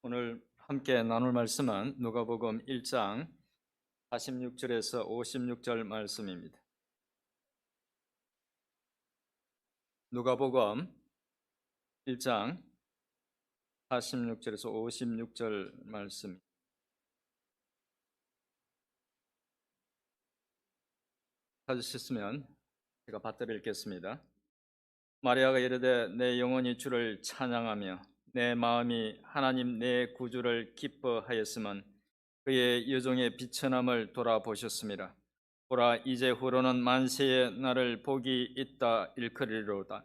오늘 함께 나눌 말씀은 누가복음 1장 46절에서 56절 말씀입니다. 누가복음 1장 46절에서 56절 말씀. 찾으셨으면 제가 받들어 읽겠습니다. 마리아가 이르되 내 영혼이 주를 찬양하며 내 마음이 하나님 내 구주를 기뻐하였으면 그의 여종의 비천함을 돌아보셨습니다. 보라 이제후로는 만세의 나를 복이 있다 일컬으리로다.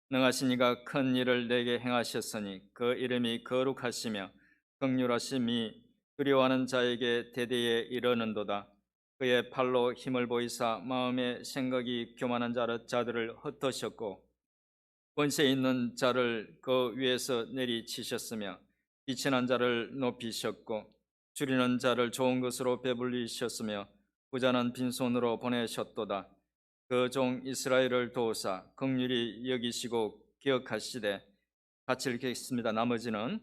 능하신 이가 큰 일을 내게 행하셨으니 그 이름이 거룩하시며 긍휼하심이 두려워하는 자에게 대대에 이르는도다. 그의 팔로 힘을 보이사 마음의 생각이 교만한 자들을 흩으셨고 권세 있는 자를 그 위에서 내리치셨으며 비천한 자를 높이셨고 줄이는 자를 좋은 것으로 배불리셨으며 부자는 빈손으로 보내셨도다. 그 종 이스라엘을 도우사 긍휼히 여기시고 기억하시되 같이 읽겠습니다. 나머지는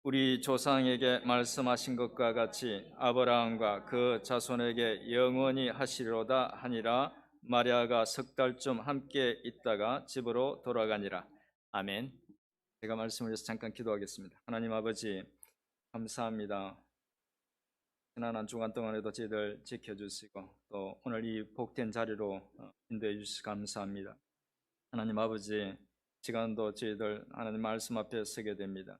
우리 조상에게 말씀하신 것과 같이 아브라함과 그 자손에게 영원히 하시리로다 하니라. 마리아가 석 달쯤 함께 있다가 집으로 돌아가니라. 아멘. 제가 말씀을 위해서 잠깐 기도하겠습니다. 하나님 아버지 감사합니다. 지난 한 주간 동안에도 저희들 지켜주시고 또 오늘 이 복된 자리로 인도해 주셔서 감사합니다. 하나님 아버지 시간도 저희들 하나님 말씀 앞에 서게 됩니다.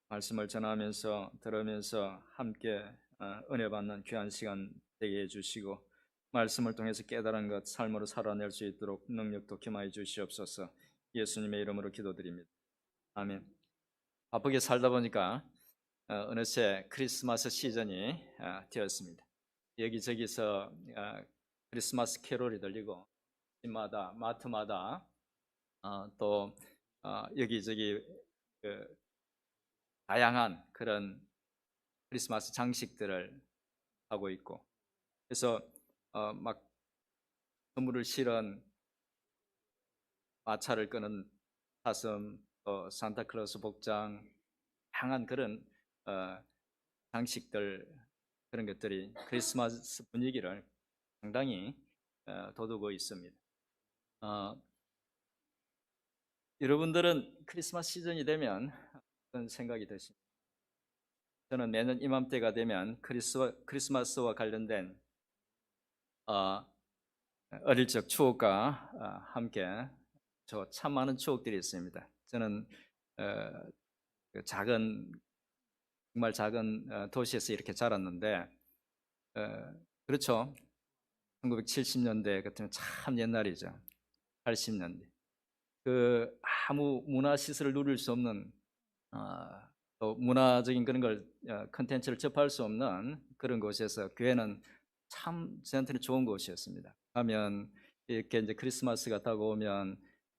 말씀을 전하면서 들으면서 함께 은혜 받는 귀한 시간 되게 해주시고 말씀을 통해서 깨달은 것 삶으로 살아낼 수 있도록 능력도 겸하여 주시옵소서. 예수님의 이름으로 기도드립니다. 아멘. 바쁘게 살다 보니까 어느새 크리스마스 시즌이 되었습니다. 여기저기서 크리스마스 캐롤이 들리고 집마다 마트마다 또 여기저기 다양한 그런 크리스마스 장식들을 하고 있고 그래서 막 선물을 실은 마차를 끄는 사슴, 산타클로스 복장, 다양한 그런 장식들 그런 것들이 크리스마스 분위기를 상당히 돋우고 있습니다. 여러분들은 크리스마스 시즌이 되면 어떤 생각이 드십니까? 저는 매년 이맘때가 되면 크리스마스와 관련된 어릴 적 추억과 함께 저 참 많은 추억들이 있습니다. 저는 정말 작은 도시에서 이렇게 자랐는데 그렇죠. 1970년대 같으면 참 옛날이죠. 80년대. 아무 문화 시설을 누릴 수 없는 또 문화적인 그런 걸 컨텐츠를 접할 수 없는 그런 곳에서 교회는 참 저한테는 좋은 곳이었습니다. 하면 이렇게 이제 크리스마스가 다가오면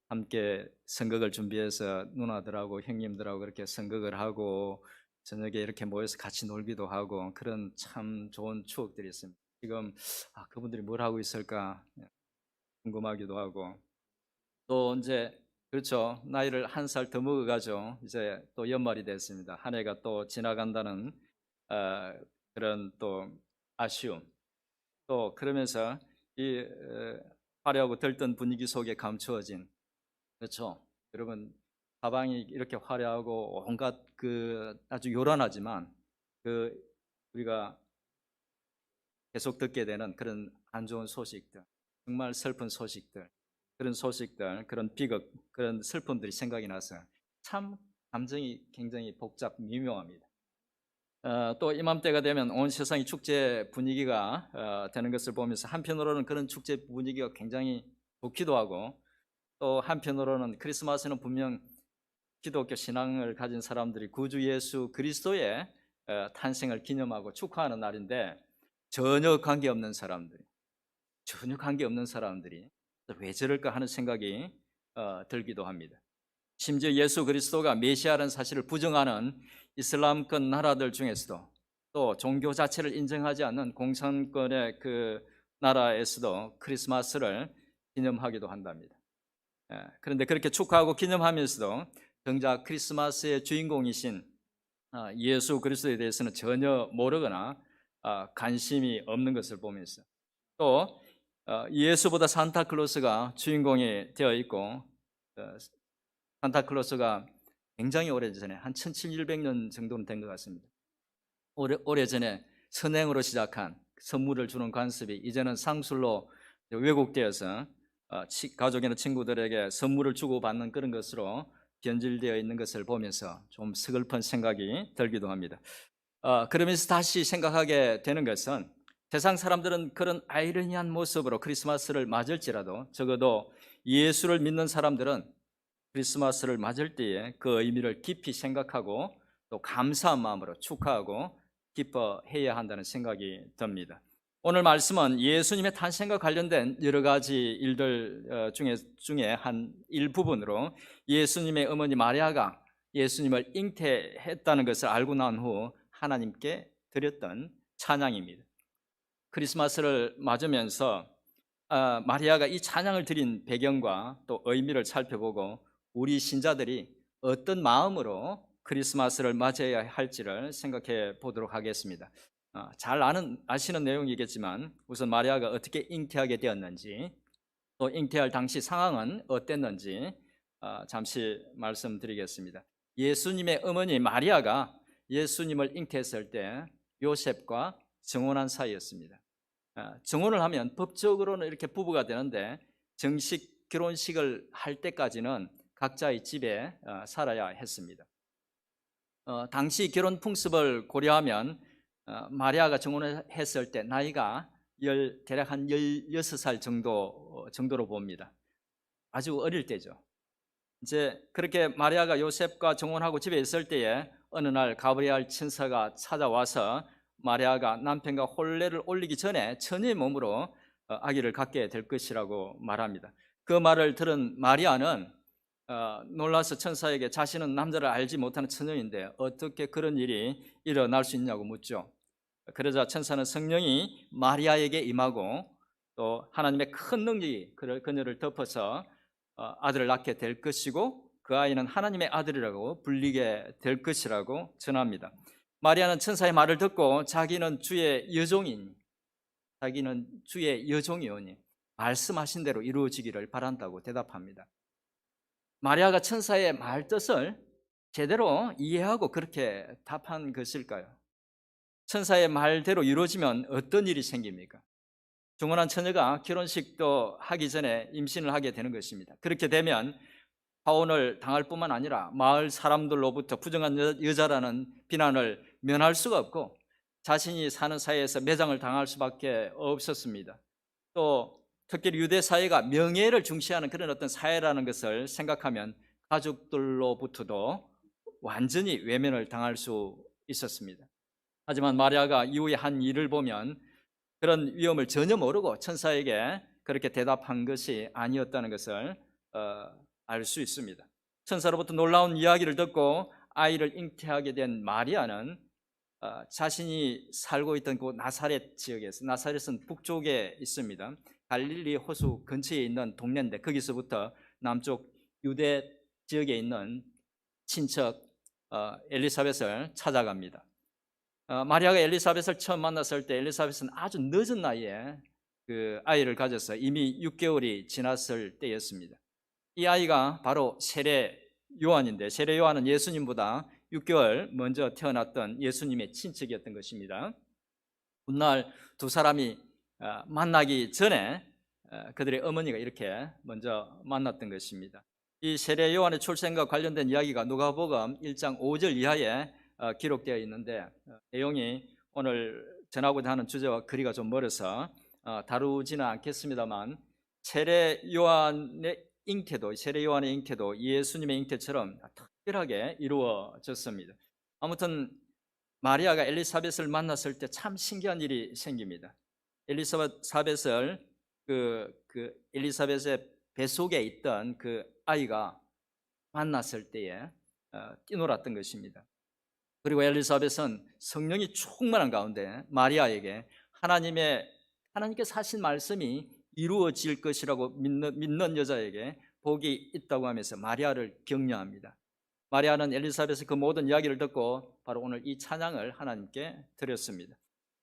함께 선극을 준비해서 누나들하고 형님들하고 그렇게 선극을 하고 저녁에 이렇게 모여서 같이 놀기도 하고 그런 참 좋은 추억들이 있습니다. 지금 그분들이 뭘 하고 있을까 궁금하기도 하고 또 이제 그렇죠. 나이를 한 살 더 먹어가지고 이제 또 연말이 됐습니다. 한 해가 또 지나간다는 그런 또 아쉬움. 또 그러면서 이 화려하고 들뜬 분위기 속에 감추어진 그렇죠. 여러분 사방이 이렇게 화려하고 온갖 아주 요란하지만 우리가 계속 듣게 되는 그런 안 좋은 소식들, 정말 슬픈 소식들, 그런 비극, 그런 슬픔들이 생각이 나서 참 감정이 굉장히 미묘합니다. 또 이맘때가 되면 온 세상이 축제 분위기가 되는 것을 보면서 한편으로는 그런 축제 분위기가 굉장히 좋기도 하고 또 한편으로는 크리스마스는 분명 기독교 신앙을 가진 사람들이 구주 예수 그리스도의 탄생을 기념하고 축하하는 날인데 전혀 관계없는 사람들이 왜 저럴까 하는 생각이 들기도 합니다. 심지어 예수 그리스도가 메시아라는 사실을 부정하는 이슬람권 나라들 중에서도 또 종교 자체를 인정하지 않는 공산권의 그 나라에서도 크리스마스를 기념하기도 한답니다. 그런데 그렇게 축하하고 기념하면서도 정작 크리스마스의 주인공이신 예수 그리스도에 대해서는 전혀 모르거나 관심이 없는 것을 보면서 또 예수보다 산타클로스가 주인공이 되어 있고 산타클로스가 굉장히 오래전에 한 1700년 정도는 된 것 같습니다. 오래전에 선행으로 시작한 선물을 주는 관습이 이제는 상술로 왜곡되어서 가족이나 친구들에게 선물을 주고받는 그런 것으로 변질되어 있는 것을 보면서 좀 서글픈 생각이 들기도 합니다. 그러면서 다시 생각하게 되는 것은 세상 사람들은 그런 아이러니한 모습으로 크리스마스를 맞을지라도 적어도 예수를 믿는 사람들은 크리스마스를 맞을 때에 그 의미를 깊이 생각하고 또 감사한 마음으로 축하하고 기뻐해야 한다는 생각이 듭니다. 오늘 말씀은 예수님의 탄생과 관련된 여러 가지 일들 중에 한 일부분으로 예수님의 어머니 마리아가 예수님을 잉태했다는 것을 알고 난 후 하나님께 드렸던 찬양입니다. 크리스마스를 맞으면서 마리아가 이 찬양을 드린 배경과 또 의미를 살펴보고 우리 신자들이 어떤 마음으로 크리스마스를 맞아야 할지를 생각해 보도록 하겠습니다. 잘 아시는 내용이겠지만 우선 마리아가 어떻게 잉태하게 되었는지 또 잉태할 당시 상황은 어땠는지 잠시 말씀드리겠습니다. 예수님의 어머니 마리아가 예수님을 잉태했을 때 요셉과 정혼한 사이였습니다. 정혼을 하면 법적으로는 이렇게 부부가 되는데 정식 결혼식을 할 때까지는 각자의 집에 살아야 했습니다. 당시 결혼 풍습을 고려하면 마리아가 정혼을 했을 때 나이가 대략 한 16살 정도로 봅니다. 아주 어릴 때죠. 이제 그렇게 마리아가 요셉과 정혼하고 집에 있을 때에 어느 날 가브리엘 천사가 찾아와서 마리아가 남편과 혼례를 올리기 전에 처녀의 몸으로 아기를 갖게 될 것이라고 말합니다. 그 말을 들은 마리아는 놀라서 천사에게 자신은 남자를 알지 못하는 처녀인데 어떻게 그런 일이 일어날 수 있냐고 묻죠. 그러자 천사는 성령이 마리아에게 임하고 또 하나님의 큰 능력이 그녀를 덮어서 아들을 낳게 될 것이고 그 아이는 하나님의 아들이라고 불리게 될 것이라고 전합니다. 마리아는 천사의 말을 듣고 자기는 주의 여종이오니 말씀하신 대로 이루어지기를 바란다고 대답합니다. 마리아가 천사의 말 뜻을 제대로 이해하고 그렇게 답한 것일까요? 천사의 말대로 이루어지면 어떤 일이 생깁니까? 정혼한 처녀가 결혼식도 하기 전에 임신을 하게 되는 것입니다. 그렇게 되면 파혼을 당할 뿐만 아니라 마을 사람들로부터 부정한 여자라는 비난을 면할 수가 없고 자신이 사는 사회에서 매장을 당할 수밖에 없었습니다. 또 특별히 유대 사회가 명예를 중시하는 그런 어떤 사회라는 것을 생각하면 가족들로부터도 완전히 외면을 당할 수 있었습니다. 하지만 마리아가 이후에 한 일을 보면 그런 위험을 전혀 모르고 천사에게 그렇게 대답한 것이 아니었다는 것을 알 수 있습니다. 천사로부터 놀라운 이야기를 듣고 아이를 잉태하게 된 마리아는 자신이 살고 있던 그 나사렛 지역에서, 나사렛은 북쪽에 있습니다. 갈릴리 호수 근처에 있는 동네인데 거기서부터 남쪽 유대 지역에 있는 친척 엘리사벳을 찾아갑니다. 마리아가 엘리사벳을 처음 만났을 때 엘리사벳은 아주 늦은 나이에 그 아이를 가져서 이미 6개월이 지났을 때였습니다. 이 아이가 바로 세례 요한인데 세례 요한은 예수님보다 6개월 먼저 태어났던 예수님의 친척이었던 것입니다. 훗날 두 사람이 만나기 전에 그들의 어머니가 이렇게 먼저 만났던 것입니다. 이 세례 요한의 출생과 관련된 이야기가 누가복음 1장 5절 이하에 기록되어 있는데 내용이 오늘 전하고자 하는 주제와 거리가 좀 멀어서 다루지는 않겠습니다만 세례 요한의 잉태도 예수님의 잉태처럼 특별하게 이루어졌습니다. 아무튼 마리아가 엘리사벳을 만났을 때 참 신기한 일이 생깁니다. 엘리사벳의 뱃속에 있던 그 아이가 만났을 때에 뛰놀았던 것입니다. 그리고 엘리사벳은 성령이 충만한 가운데 마리아에게 하나님께서 하신 말씀이 이루어질 것이라고 믿는 여자에게 복이 있다고 하면서 마리아를 격려합니다. 마리아는 엘리사벳의 그 모든 이야기를 듣고 바로 오늘 이 찬양을 하나님께 드렸습니다.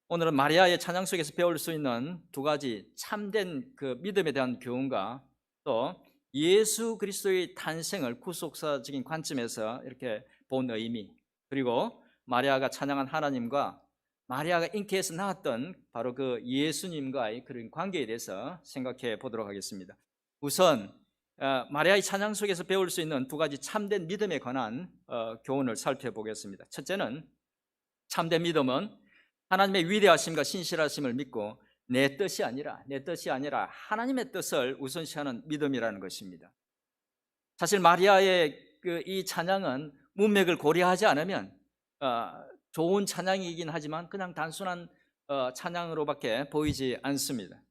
오늘은 마리아의 찬양 속에서 배울 수 있는 두 가지 참된 그 믿음에 대한 교훈과 또 예수 그리스도의 탄생을 구속사적인 관점에서 이렇게 본 의미, 그리고 마리아가 찬양한 하나님과 마리아가 잉태에서 낳았던 바로 그 예수님과의 그런 관계에 대해서 생각해 보도록 하겠습니다. 우선 마리아의 찬양 속에서 배울 수 있는 두 가지 참된 믿음에 관한 교훈을 살펴보겠습니다. 첫째는, 참된 믿음은 하나님의 위대하심과 신실하심을 믿고 내 뜻이 아니라 하나님의 뜻을 우선시하는 믿음이라는 것입니다. 사실 마리아의 이 찬양은 문맥을 고려하지 않으면 좋은 찬양이긴 하지만 그냥 단순한 찬양으로밖에 보이지 않습니다.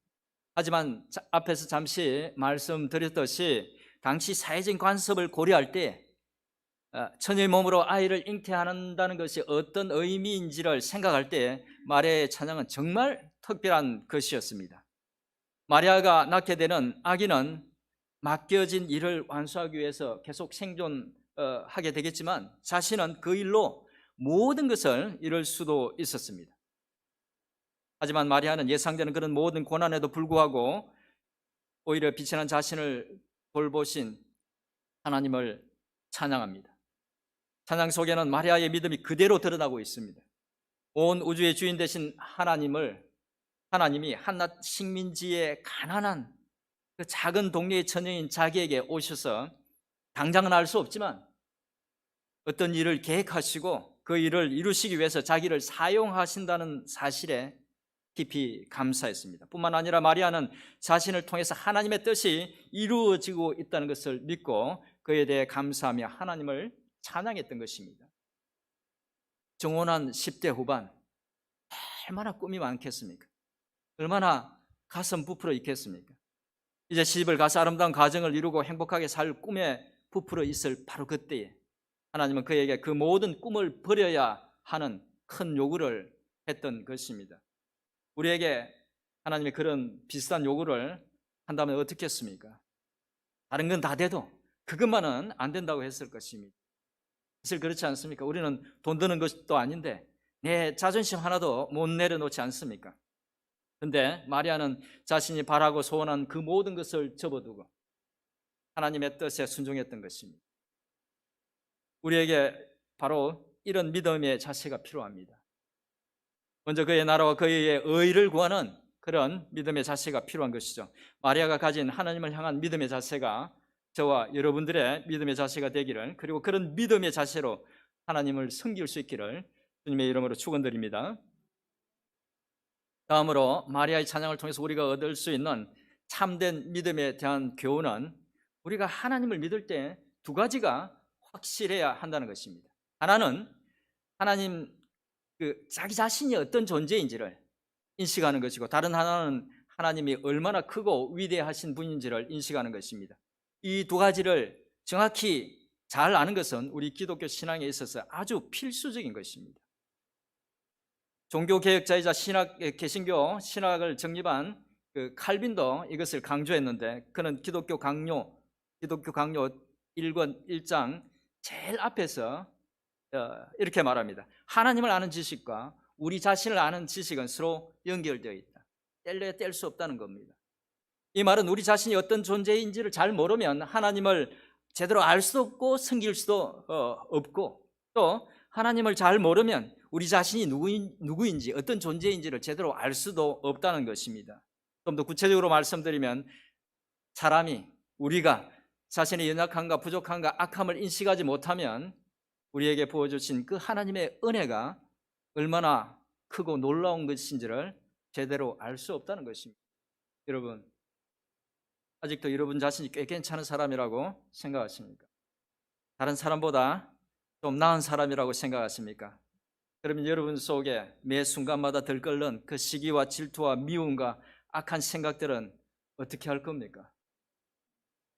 하지만 앞에서 잠시 말씀드렸듯이 당시 사회적인 관습을 고려할 때 처녀의 몸으로 아이를 잉태한다는 것이 어떤 의미인지를 생각할 때 마리아의 찬양은 정말 특별한 것이었습니다. 마리아가 낳게 되는 아기는 맡겨진 일을 완수하기 위해서 계속 생존하게 되겠지만 자신은 그 일로 모든 것을 이룰 수도 있었습니다. 하지만 마리아는 예상되는 그런 모든 고난에도 불구하고 오히려 빛이 난 자신을 돌보신 하나님을 찬양합니다. 찬양 속에는 마리아의 믿음이 그대로 드러나고 있습니다. 온 우주의 주인 되신 하나님이 한낱 식민지의 가난한 그 작은 동네의 처녀인 자기에게 오셔서 당장은 알 수 없지만 어떤 일을 계획하시고 그 일을 이루시기 위해서 자기를 사용하신다는 사실에 깊이 감사했습니다. 뿐만 아니라 마리아는 자신을 통해서 하나님의 뜻이 이루어지고 있다는 것을 믿고 그에 대해 감사하며 하나님을 찬양했던 것입니다. 정혼한 10대 후반, 얼마나 꿈이 많겠습니까? 얼마나 가슴 부풀어 있겠습니까? 이제 시집을 가서 아름다운 가정을 이루고 행복하게 살 꿈에 부풀어 있을 바로 그때에 하나님은 그에게 그 모든 꿈을 버려야 하는 큰 요구를 했던 것입니다. 우리에게 하나님이 그런 비슷한 요구를 한다면 어떻겠습니까? 다른 건 다 돼도 그것만은 안 된다고 했을 것입니다. 사실 그렇지 않습니까? 우리는 돈 드는 것도 아닌데 내 자존심 하나도 못 내려놓지 않습니까? 그런데 마리아는 자신이 바라고 소원한 그 모든 것을 접어두고 하나님의 뜻에 순종했던 것입니다. 우리에게 바로 이런 믿음의 자세가 필요합니다. 먼저 그의 나라와 그의 의를 구하는 그런 믿음의 자세가 필요한 것이죠. 마리아가 가진 하나님을 향한 믿음의 자세가 저와 여러분들의 믿음의 자세가 되기를, 그리고 그런 믿음의 자세로 하나님을 섬길 수 있기를 주님의 이름으로 축원드립니다. 다음으로 마리아의 찬양을 통해서 우리가 얻을 수 있는 참된 믿음에 대한 교훈은, 우리가 하나님을 믿을 때 두 가지가 확실해야 한다는 것입니다. 하나는 하나님 자기 자신이 어떤 존재인지를 인식하는 것이고, 다른 하나는 하나님이 얼마나 크고 위대하신 분인지를 인식하는 것입니다. 이 두 가지를 정확히 잘 아는 것은 우리 기독교 신앙에 있어서 아주 필수적인 것입니다. 종교개혁자이자 개신교 신학을 정립한 칼빈도 이것을 강조했는데, 그는 기독교 강요 1권 1장 제일 앞에서 이렇게 말합니다. 하나님을 아는 지식과 우리 자신을 아는 지식은 서로 연결되어 있다. 뗄래야 뗄 수 없다는 겁니다. 이 말은 우리 자신이 어떤 존재인지를 잘 모르면 하나님을 제대로 알 수도 없고 섬길 수도 없고, 또 하나님을 잘 모르면 우리 자신이 누구인지 어떤 존재인지를 제대로 알 수도 없다는 것입니다. 좀 더 구체적으로 말씀드리면, 우리가 자신의 연약함과 부족함과 악함을 인식하지 못하면 우리에게 부어주신 그 하나님의 은혜가 얼마나 크고 놀라운 것인지를 제대로 알 수 없다는 것입니다. 여러분, 아직도 여러분 자신이 꽤 괜찮은 사람이라고 생각하십니까? 다른 사람보다 좀 나은 사람이라고 생각하십니까? 그러면 여러분 속에 매 순간마다 들끓는 그 시기와 질투와 미움과 악한 생각들은 어떻게 할 겁니까?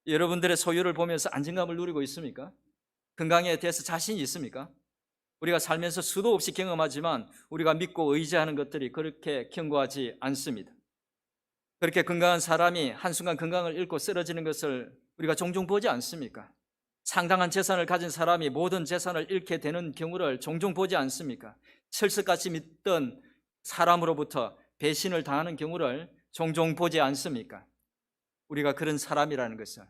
여러분들의 소유를 보면서 안정감을 누리고 있습니까? 건강에 대해서 자신이 있습니까? 우리가 살면서 수도 없이 경험하지만 우리가 믿고 의지하는 것들이 그렇게 견고하지 않습니다. 그렇게 건강한 사람이 한순간 건강을 잃고 쓰러지는 것을 우리가 종종 보지 않습니까? 상당한 재산을 가진 사람이 모든 재산을 잃게 되는 경우를 종종 보지 않습니까? 철석같이 믿던 사람으로부터 배신을 당하는 경우를 종종 보지 않습니까? 우리가 그런 사람이라는 것을,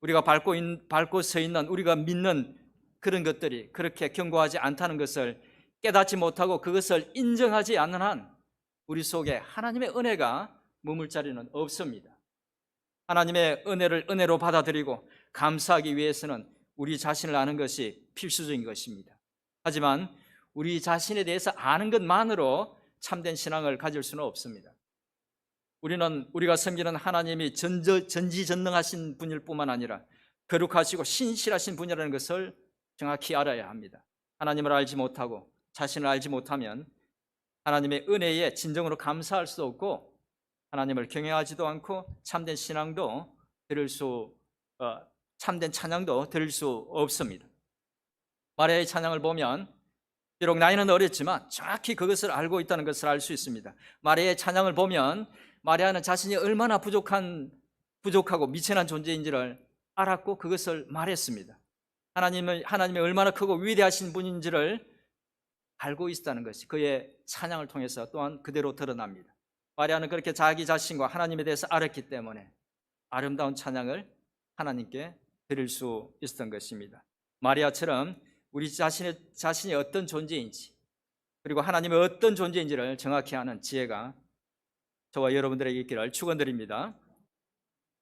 우리가 밟고 서 있는, 우리가 믿는 그런 것들이 그렇게 견고하지 않다는 것을 깨닫지 못하고 그것을 인정하지 않는 한 우리 속에 하나님의 은혜가 머물 자리는 없습니다. 하나님의 은혜를 은혜로 받아들이고 감사하기 위해서는 우리 자신을 아는 것이 필수적인 것입니다. 하지만 우리 자신에 대해서 아는 것만으로 참된 신앙을 가질 수는 없습니다. 우리가 섬기는 하나님이 전지전능하신 분일 뿐만 아니라 거룩하시고 신실하신 분이라는 것을 정확히 알아야 합니다. 하나님을 알지 못하고 자신을 알지 못하면 하나님의 은혜에 진정으로 감사할 수 없고 하나님을 경외하지도 않고 참된 신앙도 참된 찬양도 드릴 수 없습니다. 마리아의 찬양을 보면 비록 나이는 어렸지만 정확히 그것을 알고 있다는 것을 알 수 있습니다. 마리아의 찬양을 보면 마리아는 자신이 얼마나 부족하고 미천한 존재인지를 알았고 그것을 말했습니다. 하나님이 얼마나 크고 위대하신 분인지를 알고 있다는 것이 그의 찬양을 통해서 또한 그대로 드러납니다. 마리아는 그렇게 자기 자신과 하나님에 대해서 알았기 때문에 아름다운 찬양을 하나님께 드릴 수 있었던 것입니다. 마리아처럼 우리 자신이 어떤 존재인지 그리고 하나님의 어떤 존재인지를 정확히 아는 지혜가 저와 여러분들에게 있기를 축원드립니다.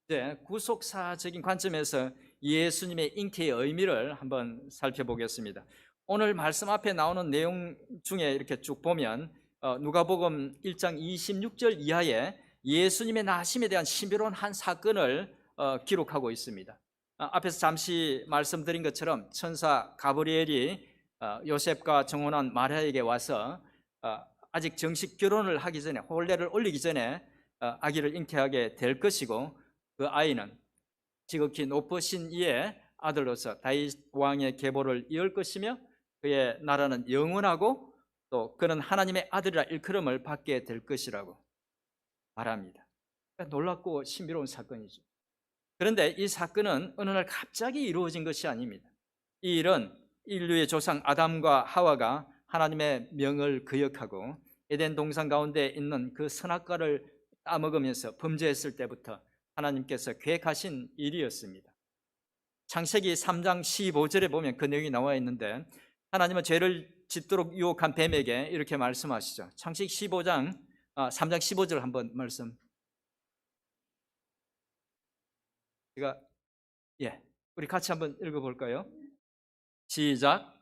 이제 구속사적인 관점에서 예수님의 잉태의 의미를 한번 살펴보겠습니다. 오늘 말씀 앞에 나오는 내용 중에 이렇게 쭉 보면 누가복음 1장 26절 이하에 예수님의 나심에 대한 신비로운 한 사건을 기록하고 있습니다. 앞에서 잠시 말씀드린 것처럼 천사 가브리엘이 요셉과 정혼한 마리아에게 와서 아직 정식 결혼을 하기 전에, 혼례를 올리기 전에 아기를 잉태하게 될 것이고 그 아이는 지극히 높으신 이의 아들로서 다윗 왕의 계보를 이을 것이며 그의 나라는 영원하고 또 그는 하나님의 아들이라 일컬음을 받게 될 것이라고 말합니다. 놀랍고 신비로운 사건이죠. 그런데 이 사건은 어느 날 갑자기 이루어진 것이 아닙니다. 이 일은 인류의 조상 아담과 하와가 하나님의 명을 거역하고 에덴 동산 가운데 있는 그 선악과를 따먹으면서 범죄했을 때부터 하나님께서 계획하신 일이었습니다. 창세기 3장 15절에 보면 그 내용이 나와 있는데 하나님은 죄를 짓도록 유혹한 뱀에게 이렇게 말씀하시죠. 창세기 3장 15절 한번 말씀. 우리 같이 한번 읽어볼까요? 시작.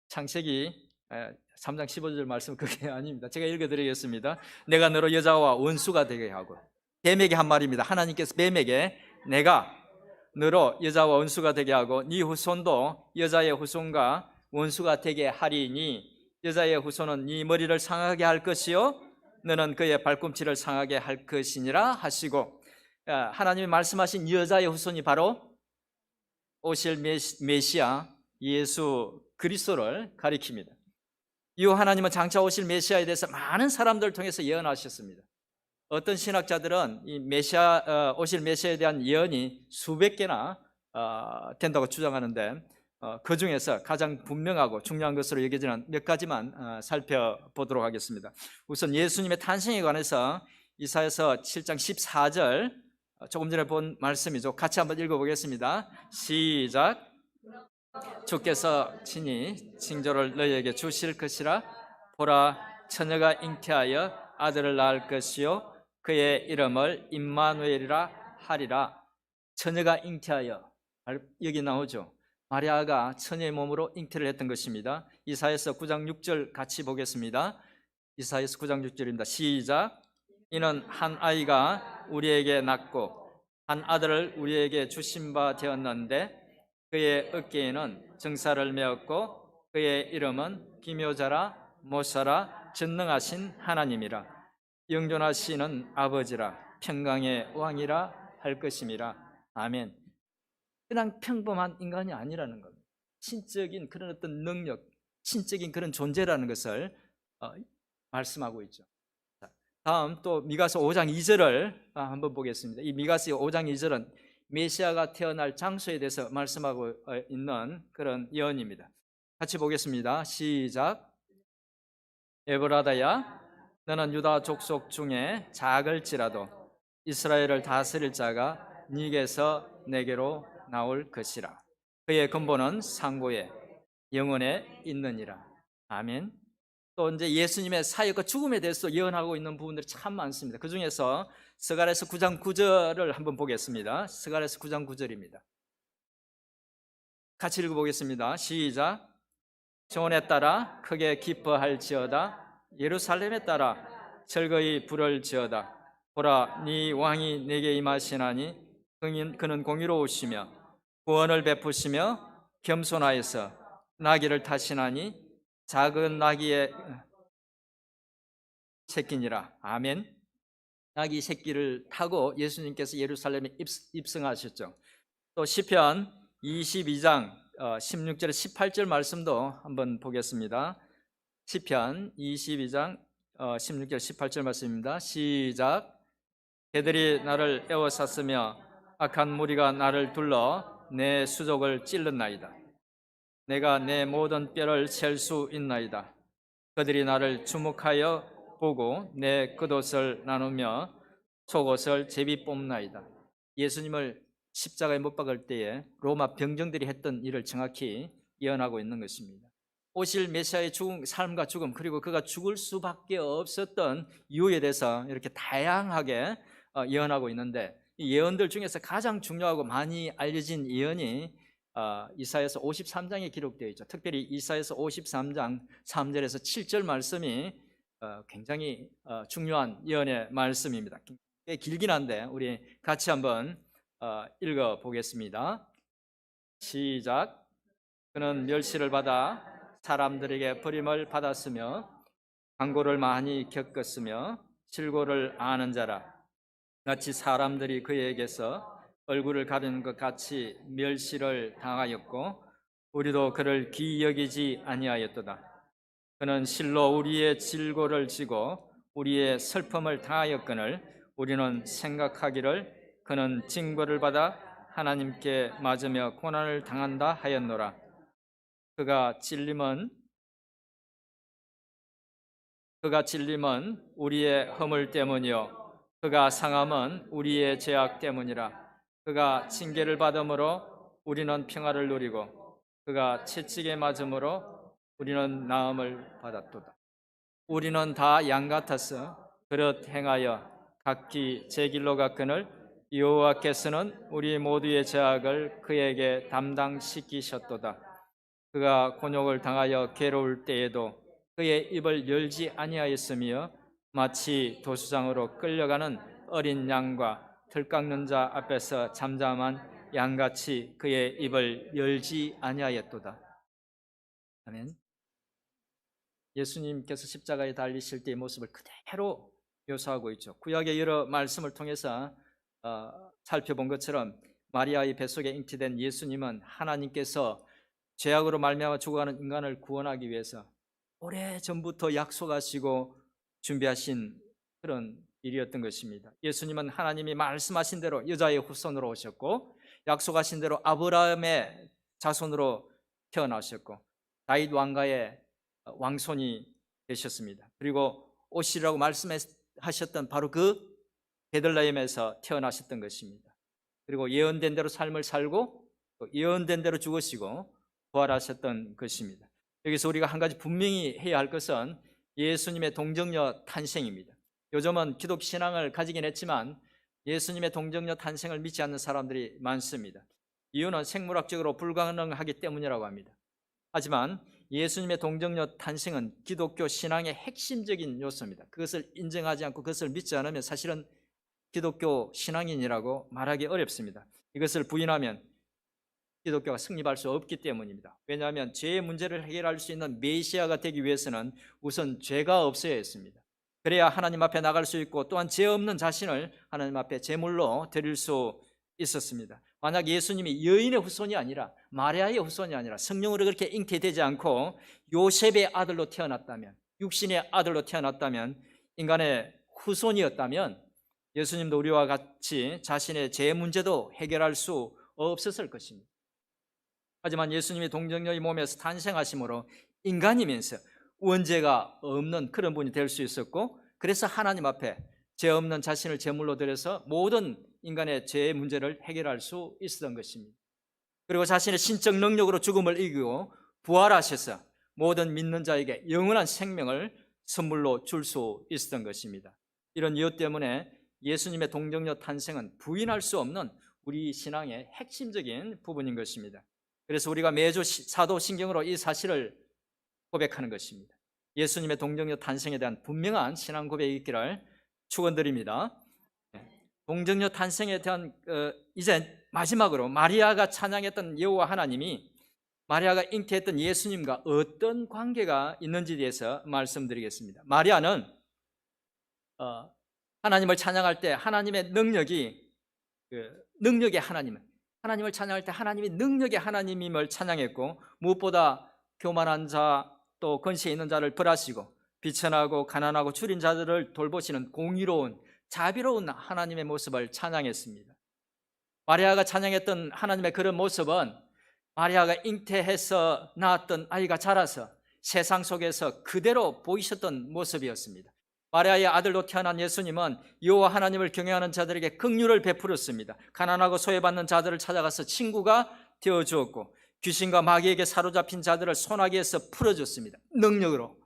창세기 3장 15절 말씀 그게 아닙니다. 제가 읽어드리겠습니다. 내가 너로 여자와 원수가 되게 하고, 뱀에게 한 말입니다. 하나님께서 뱀에게 내가 너로 여자와 원수가 되게 하고 네 후손도 여자의 후손과 원수가 되게 하리니 여자의 후손은 네 머리를 상하게 할 것이요 너는 그의 발꿈치를 상하게 할 것이니라 하시고, 하나님이 말씀하신 여자의 후손이 바로 오실 메시아 예수 그리스도를 가리킵니다. 이후 하나님은 장차 오실 메시아에 대해서 많은 사람들을 통해서 예언하셨습니다. 어떤 신학자들은 이 오실 메시아에 대한 예언이 수백 개나 된다고 주장하는데 그 중에서 가장 분명하고 중요한 것으로 여겨지는 몇 가지만 살펴보도록 하겠습니다. 우선 예수님의 탄생에 관해서 이사야서 7장 14절 조금 전에 본 말씀이죠. 같이 한번 읽어보겠습니다. 시작. 주께서 친히 징조를 너희에게 주실 것이라. 보라, 처녀가 잉태하여 아들을 낳을 것이요 그의 이름을 임마누엘이라 하리라. 처녀가 잉태하여, 여기 나오죠. 마리아가 처녀의 몸으로 잉태를 했던 것입니다. 이사야서 9장 6절 같이 보겠습니다. 이사야서 9장 6절입니다. 시작. 이는 한 아이가 우리에게 낳고 한 아들을 우리에게 주신 바 되었는데 그의 어깨에는 정사를 메었고 그의 이름은 기묘자라 모사라 전능하신 하나님이라 영존하시는 아버지라 평강의 왕이라 할 것임이라. 아멘. 그냥 평범한 인간이 아니라는 겁니다. 신적인 그런 어떤 능력, 신적인 그런 존재라는 것을 말씀하고 있죠. 다음 또 미가서 5장 2절을 한번 보겠습니다. 이 미가서 5장 2절은 메시아가 태어날 장소에 대해서 말씀하고 있는 그런 예언입니다. 같이 보겠습니다. 시작. 에브라다야, 너는 유다 족속 중에 작을지라도 이스라엘을 다스릴 자가 네게서 내게로 나올 것이라. 그의 근본은 상고에 영원에 있느니라. 아멘. 또 이제 예수님의 사역과 죽음에 대해서 예언하고 있는 부분들이 참 많습니다. 그 중에서 스가랴서 9장 9절을 한번 보겠습니다. 스가랴서 9장 9절입니다. 같이 읽어보겠습니다. 시작. 시온에 따라 크게 기뻐할지어다. 예루살렘에 따라 즐거이 부를지어다. 보라, 네 왕이 내게 임하시나니 그는 공의로우시며 구원을 베푸시며 겸손하여서 나귀를 타시나니 작은 나귀의 새끼니라. 아멘. 나귀 새끼를 타고 예수님께서 예루살렘에 입성하셨죠. 또 시편 22장 16절 18절 말씀도 한번 보겠습니다. 시편 22장 16절 18절 말씀입니다. 시작. 개들이 나를 에워쌌으며 악한 무리가 나를 둘러 내 수족을 찔렀나이다. 내가 내 모든 뼈를 셀 수 있나이다. 그들이 나를 주목하여 보고 내 겉옷을 나누며 속옷을 제비 뽑나이다. 예수님을 십자가에 못 박을 때에 로마 병정들이 했던 일을 정확히 예언하고 있는 것입니다. 오실 메시아의 죽음, 삶과 죽음, 그리고 그가 죽을 수밖에 없었던 이유에 대해서 이렇게 다양하게 예언하고 있는데, 이 예언들 중에서 가장 중요하고 많이 알려진 예언이 이사야서 53장에 기록되어 있죠. 특별히 이사야서 53장 3절에서 7절 말씀이 굉장히 중요한 예언의 말씀입니다. 꽤 길긴 한데 우리 같이 한번 읽어 보겠습니다. 시작. 그는 멸시를 받아 사람들에게 버림을 받았으며 강고를 많이 겪었으며 실고를 아는 자라. 마치 사람들이 그에게서 얼굴을 가리는 것 같이 멸시를 당하였고 우리도 그를 귀히 여기지 아니하였도다. 그는 실로 우리의 질고를 지고 우리의 슬픔을 당하였거늘 우리는 생각하기를 그는 징벌을 받아 하나님께 맞으며 고난을 당한다 하였노라. 그가 찔림은 우리의 허물 때문이요 그가 상함은 우리의 죄악 때문이라. 그가 징계를 받음으로 우리는 평화를 누리고 그가 채찍에 맞음으로 우리는 나음을 받았도다. 우리는 다 양 같아서 그릇 행하여 각기 제 길로 갔거늘 여호와께서는 우리 모두의 죄악을 그에게 담당시키셨도다. 그가 곤욕을 당하여 괴로울 때에도 그의 입을 열지 아니하였으며 마치 도수장으로 끌려가는 어린 양과 털 깎는 자 앞에서 잠잠한 양같이 그의 입을 열지 아니하였도다. 아멘. 예수님께서 십자가에 달리실 때의 모습을 그대로 묘사하고 있죠. 구약의 여러 말씀을 통해서 살펴본 것처럼 마리아의 뱃속에 잉태된 예수님은 하나님께서 죄악으로 말미암아 죽어가는 인간을 구원하기 위해서 오래전부터 약속하시고 준비하신 그런 일이었던 것입니다. 예수님은 하나님이 말씀하신 대로 여자의 후손으로 오셨고 약속하신 대로 아브라함의 자손으로 태어나셨고 다윗 왕가의 왕손이 되셨습니다. 그리고 오시리라고 말씀하셨던 바로 그 베들레헴에서 태어나셨던 것입니다. 그리고 예언된 대로 삶을 살고 예언된 대로 죽으시고 부활하셨던 것입니다. 여기서 우리가 한 가지 분명히 해야 할 것은 예수님의 동정녀 탄생입니다. 요즘은 기독 신앙을 가지긴 했지만 예수님의 동정녀 탄생을 믿지 않는 사람들이 많습니다. 이유는 생물학적으로 불가능하기 때문이라고 합니다. 하지만 예수님의 동정녀 탄생은 기독교 신앙의 핵심적인 요소입니다. 그것을 인정하지 않고 그것을 믿지 않으면 사실은 기독교 신앙인이라고 말하기 어렵습니다. 이것을 부인하면 기독교가 승리할 수 없기 때문입니다. 왜냐하면 죄의 문제를 해결할 수 있는 메시아가 되기 위해서는 우선 죄가 없어야 했습니다. 그래야 하나님 앞에 나갈 수 있고 또한 죄 없는 자신을 하나님 앞에 제물로 드릴 수 있었습니다. 만약 예수님이 여인의 후손이 아니라 마리아의 후손이 아니라 성령으로 그렇게 잉태되지 않고 요셉의 아들로 태어났다면, 육신의 아들로 태어났다면, 인간의 후손이었다면 예수님도 우리와 같이 자신의 죄 문제도 해결할 수 없었을 것입니다. 하지만 예수님이 동정녀의 몸에서 탄생하심으로 인간이면서 원죄가 없는 그런 분이 될 수 있었고, 그래서 하나님 앞에 죄 없는 자신을 제물로 드려서 모든 인간의 죄의 문제를 해결할 수 있었던 것입니다. 그리고 자신의 신적 능력으로 죽음을 이기고 부활하셔서 모든 믿는 자에게 영원한 생명을 선물로 줄 수 있었던 것입니다. 이런 이유 때문에 예수님의 동정녀 탄생은 부인할 수 없는 우리 신앙의 핵심적인 부분인 것입니다. 그래서 우리가 매주 사도신경으로 이 사실을 고백하는 것입니다. 예수님의 동정녀 탄생에 대한 분명한 신앙 고백이 있기를 축원드립니다. 동정녀 탄생에 대한 이제 마지막으로 마리아가 찬양했던 여호와 하나님이 마리아가 잉태했던 예수님과 어떤 관계가 있는지에 대해서 말씀드리겠습니다. 마리아는 하나님을 찬양할 때 하나님의 능력이 능력의 하나님을 찬양할 때 하나님이 능력의 하나님임을 찬양했고, 무엇보다 교만한 자 또 권세 있는 자를 벌하시고 비천하고 가난하고 줄인 자들을 돌보시는 공의로운 자비로운 하나님의 모습을 찬양했습니다. 마리아가 찬양했던 하나님의 그런 모습은 마리아가 잉태해서 낳았던 아이가 자라서 세상 속에서 그대로 보이셨던 모습이었습니다. 마리아의 아들로 태어난 예수님은 여호와 하나님을 경외하는 자들에게 긍휼을 베풀었습니다. 가난하고 소외받는 자들을 찾아가서 친구가 되어주었고, 귀신과 마귀에게 사로잡힌 자들을 소나기에서 풀어줬습니다. 능력으로.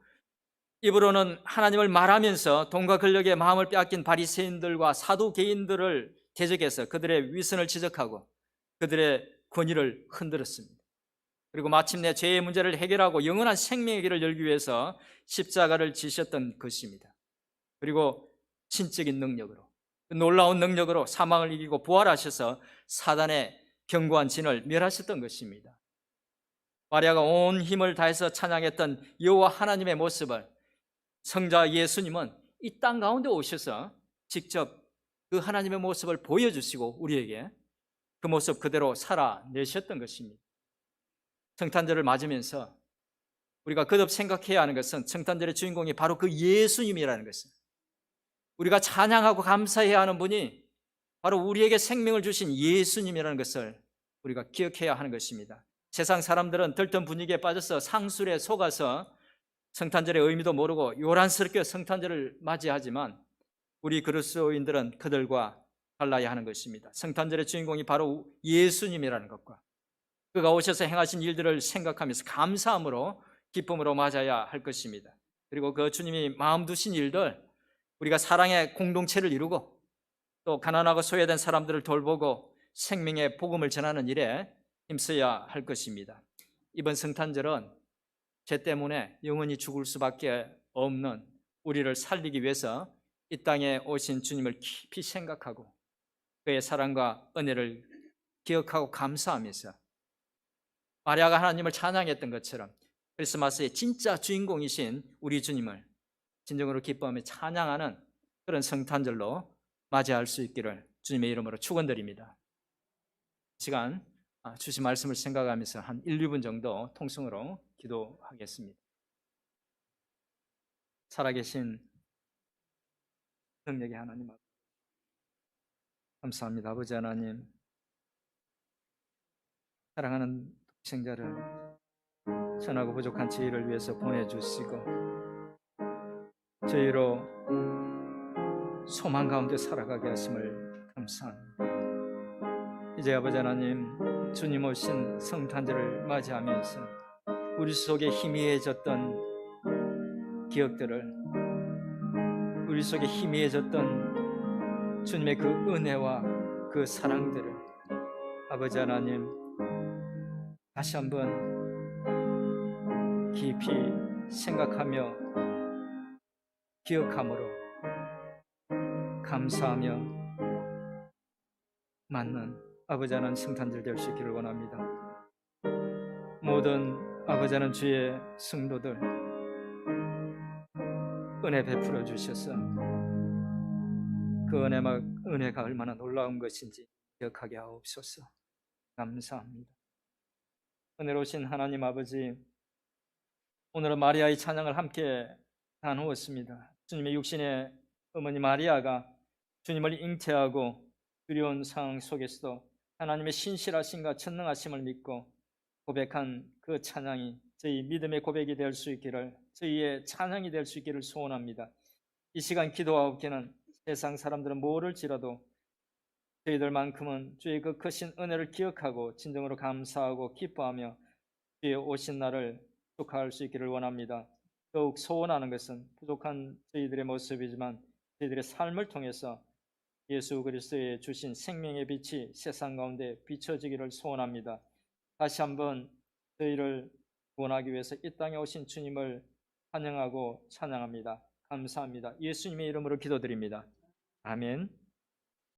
입으로는 하나님을 말하면서 돈과 권력의 마음을 빼앗긴 바리새인들과 사두개인들을 대적해서 그들의 위선을 지적하고 그들의 권위를 흔들었습니다. 그리고 마침내 죄의 문제를 해결하고 영원한 생명의 길을 열기 위해서 십자가를 지셨던 것입니다. 그리고 신적인 능력으로, 놀라운 능력으로 사망을 이기고 부활하셔서 사단의 견고한 진을 멸하셨던 것입니다. 마리아가 온 힘을 다해서 찬양했던 여호와 하나님의 모습을 성자 예수님은 이 땅 가운데 오셔서 직접 그 하나님의 모습을 보여주시고 우리에게 그 모습 그대로 살아내셨던 것입니다. 성탄절을 맞으면서 우리가 거듭 생각해야 하는 것은 성탄절의 주인공이 바로 그 예수님이라는 것을, 우리가 찬양하고 감사해야 하는 분이 바로 우리에게 생명을 주신 예수님이라는 것을 우리가 기억해야 하는 것입니다. 세상 사람들은 들뜬 분위기에 빠져서 상술에 속아서 성탄절의 의미도 모르고 요란스럽게 성탄절을 맞이하지만 우리 그리스도인들은 그들과 달라야 하는 것입니다. 성탄절의 주인공이 바로 예수님이라는 것과 그가 오셔서 행하신 일들을 생각하면서 감사함으로 기쁨으로 맞아야 할 것입니다. 그리고 그 주님이 마음 두신 일들, 우리가 사랑의 공동체를 이루고 또 가난하고 소외된 사람들을 돌보고 생명의 복음을 전하는 일에 힘써야 할 것입니다. 이번 성탄절은 죄 때문에 영원히 죽을 수밖에 없는 우리를 살리기 위해서 이 땅에 오신 주님을 깊이 생각하고 그의 사랑과 은혜를 기억하고 감사하면서 마리아가 하나님을 찬양했던 것처럼 크리스마스의 진짜 주인공이신 우리 주님을 진정으로 기뻐하며 찬양하는 그런 성탄절로 맞이할 수 있기를 주님의 이름으로 축원드립니다. 시간 주신 말씀을 생각하면서 한 1, 2분 정도 통성으로 기도하겠습니다. 살아계신 능력의 하나님, 감사합니다. 아버지 하나님, 사랑하는 독생자를 선하고 부족한 저희를 위해서 보내주시고 저희로 소망 가운데 살아가게 하심을 감사합니다. 이제 아버지 하나님, 주님 오신 성탄절을 맞이하면서 우리 속에 희미해졌던 기억들을, 우리 속에 희미해졌던 주님의 그 은혜와 그 사랑들을 아버지 하나님 다시 한번 깊이 생각하며 기억함으로 감사하며 맞는 아버지 하나님 성탄절 될 수 있기를 원합니다. 모든 아버지 하나님 주의 성도들 은혜 베풀어 주셔서 그 은혜가 얼마나 놀라운 것인지 기억하게 하옵소서. 감사합니다. 은혜로우신 하나님 아버지, 오늘은 마리아의 찬양을 함께 나누었습니다. 주님의 육신의 어머니 마리아가 주님을 잉태하고 두려운 상황 속에서도 하나님의 신실하심과 전능하심을 믿고 고백한 그 찬양이 저희 믿음의 고백이 될 수 있기를, 저희의 찬양이 될 수 있기를 소원합니다. 이 시간 기도하옵기는 세상 사람들은 모를지라도 저희들만큼은 주의 그 크신 은혜를 기억하고 진정으로 감사하고 기뻐하며 주의 오신 날을 축하할 수 있기를 원합니다. 더욱 소원하는 것은 부족한 저희들의 모습이지만 저희들의 삶을 통해서 예수 그리스도의 주신 생명의 빛이 세상 가운데 비춰지기를 소원합니다. 다시 한번 저희를 구원하기 위해서 이 땅에 오신 주님을 환영하고 찬양합니다. 감사합니다. 예수님의 이름으로 기도드립니다. 아멘.